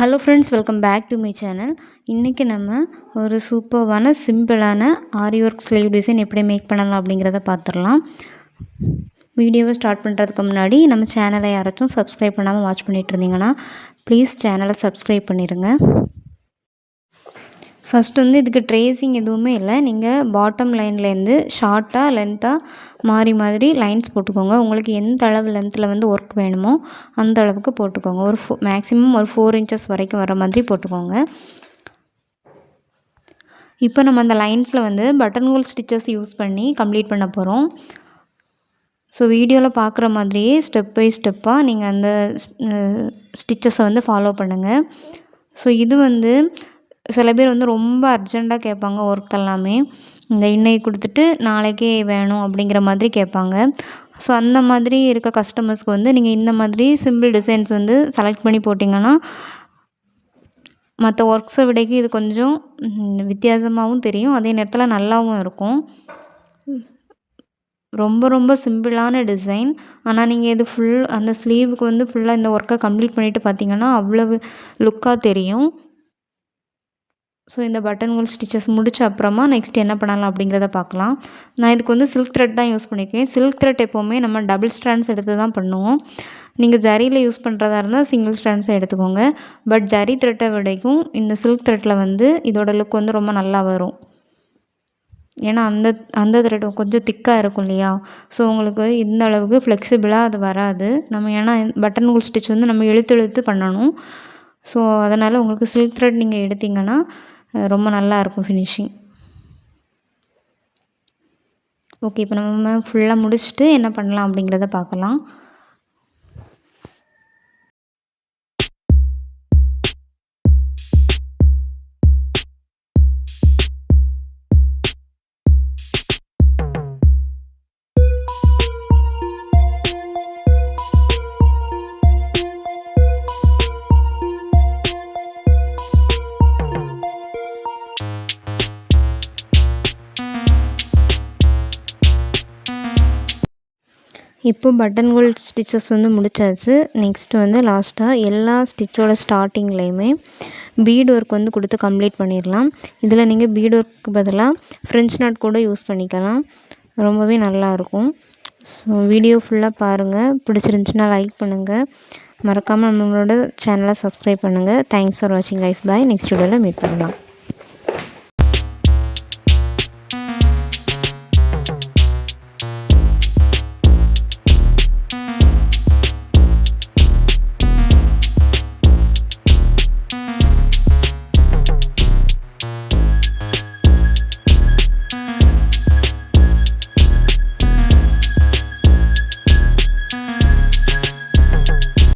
Hello friends, welcome back to my channel. இன்றைக்கி நம்ம ஒரு சூப்பர்வான சிம்பிளான ஆரி ஒர்க் ஸ்லீவ் டிசைன் எப்படி மேக் பண்ணலாம் அப்படிங்கிறத பார்த்துடலாம். வீடியோவை ஸ்டார்ட் பண்ணுறதுக்கு முன்னாடி நம்ம சேனலை யாராச்சும் சப்ஸ்கிரைப் பண்ணாமல் வாட்ச் பண்ணிகிட்டு இருந்தீங்கன்னா ப்ளீஸ் சேனலை சப்ஸ்கிரைப் பண்ணிடுங்க. ஃபஸ்ட் இதுக்கு ட்ரேசிங் எதுவுமே இல்லை. நீங்கள் பாட்டம் லைன்லேருந்து ஷார்ட்டாக லென்த்தாக மாதிரி லைன்ஸ் போட்டுக்கோங்க. உங்களுக்கு எந்த அளவு லென்த்தில் ஒர்க் வேணுமோ அந்த அளவுக்கு போட்டுக்கோங்க. ஒரு மேக்ஸிமம் ஒரு 4 inches வரைக்கும் வர மாதிரி போட்டுக்கோங்க. இப்போ நம்ம அந்த லைன்ஸில் பட்டன் ஹோல் ஸ்டிச்சஸ் யூஸ் பண்ணி கம்ப்ளீட் பண்ண போகிறோம். ஸோ வீடியோவில் பார்க்குற மாதிரியே ஸ்டெப் பை ஸ்டெப்பாக நீங்கள் அந்த ஸ்டிச்சஸை ஃபாலோ பண்ணுங்கள். ஸோ இது சில பேர் ரொம்ப அர்ஜெண்ட்டாக கேட்பாங்க. ஒர்க் எல்லாமே இந்த இன்னைக்கு கொடுத்துட்டு நாளைக்கே வேணும் அப்படிங்கிற மாதிரி கேட்பாங்க. ஸோ அந்த மாதிரி இருக்க கஸ்டமர்ஸ்க்கு நீங்கள் இந்த மாதிரி சிம்பிள் டிசைன்ஸ் செலக்ட் பண்ணி போட்டிங்கன்னா மற்ற ஒர்க்ஸை விடைக்கு இது கொஞ்சம் வித்தியாசமாகவும் தெரியும், அதே நேரத்தில் நல்லாவும் இருக்கும். ரொம்ப சிம்பிளான டிசைன். ஆனால் நீங்கள் இது அந்த ஸ்லீவுக்கு ஃபுல்லாக இந்த ஒர்க்கை கம்ப்ளீட் பண்ணிவிட்டு பார்த்தீங்கன்னா அவ்வளவு லுக்காக தெரியும். ஸோ இந்த பட்டன் ஹோல் ஸ்டிச்சஸ் முடிச்ச அப்புறமா நெக்ஸ்ட் என்ன பண்ணலாம் அப்படிங்கிறத பார்க்கலாம். நான் இதுக்கு சில்க் த்ரெட் தான் யூஸ் பண்ணியிருக்கேன். சில்க் த்ரெட் எப்போவுமே நம்ம டபுள் ஸ்ட்ராண்ட்ஸ் எடுத்து தான் பண்ணுவோம். நீங்கள் ஜரியில் யூஸ் பண்ணுறதா இருந்தால் சிங்கிள் ஸ்ட்ராண்ட்ஸை எடுத்துக்கோங்க. பட் ஜரி த்ரெட்டை விடைக்கும் இந்த சில்க் த்ரெட்டில் இதோட லுக் ரொம்ப நல்லா வரும். ஏன்னா அந்த த்ரெட் கொஞ்சம் திக்காக இருக்கும் இல்லையா? ஸோ உங்களுக்கு இந்த அளவுக்கு ஃப்ளெக்சிபிளாக அது வராது. நம்ம ஏன்னா பட்டன் ஹோல் ஸ்டிச் நம்ம இழுத்து பண்ணணும். ஸோ அதனால் உங்களுக்கு சில்க் த்ரெட் நீங்கள் எடுத்திங்கன்னா ரொம்ப நல்லாயிருக்கும் ஃபினிஷிங். ஓகே, இப்போ நம்ம ஃபுல்லாக முடிச்சுட்டு என்ன பண்ணலாம் அப்படிங்கிறத பார்க்கலாம். இப்போ பட்டன் ஹோல் ஸ்டிச்சஸ் முடிச்சாச்சு. நெக்ஸ்ட்டு லாஸ்ட்டாக எல்லா ஸ்டிச்சோட ஸ்டார்டிங்லேயுமே பீட் ஒர்க் கொடுத்து கம்ப்ளீட் பண்ணிடலாம். இதில் நீங்கள் பீட் ஒர்க்கு பதிலாக ஃப்ரெஞ்ச் நாட் கூட யூஸ் பண்ணிக்கலாம். ரொம்பவே நல்லாயிருக்கும். ஸோ வீடியோ ஃபுல்லாக பாருங்கள். பிடிச்சிருந்துச்சின்னா லைக் பண்ணுங்கள். மறக்காமல் நம்மளோட சேனலை சப்ஸ்கிரைப் பண்ணுங்கள். தேங்க்ஸ் ஃபார் வாட்சிங் கைஸ். பாய். நெக்ஸ்ட் வீடியோவில் மீட் பண்ணலாம்.